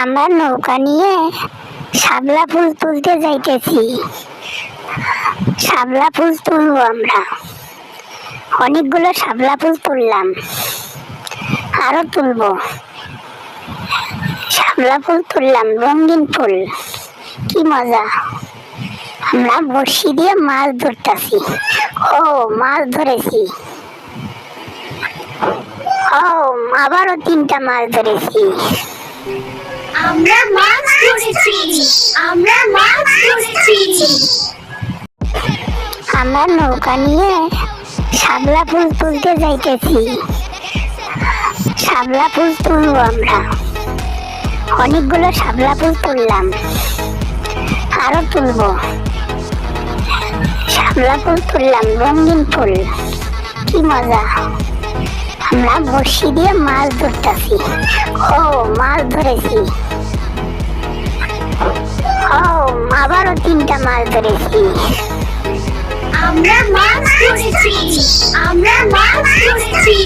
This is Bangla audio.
আমরা নৌকা নিয়ে শাপলা ফুল তুলতে যাইতেছি। শাপলা ফুল তুলবো আমরা। অনেকগুলো শাপলা ফুল তুললাম, আরো তুলবো। শাপলা ফুল তুললাম, রঙিন ফুল, কি মজা। আমরা বড়শি দিয়ে মাছ ধরতেছি। ও মাছ ধরেছি। ও আবারও 3টা মাছ ধরেছি। আমরা মাছ ধরেছি। আমরা মাছ ধরেছি। আমরা নৌকা নিয়ে শাপলা ফুল তুলতে যাইতেছি। শাপলা ফুল তুলবো আমরা। অনেকগুলো শাপলা ফুল তুললাম, আরো তুলবো। শাপলা ফুল তুললাম, রঙিন ফুল, কি মজা। আমরা বড়শি দিয়ে মাছ ধরতেছি। ও মাছ ধরেছি। ও আবারও 3টা মাছ ধরেছি। আমরা মাছ ধরেছি। আমরা মাছ ধরেছি।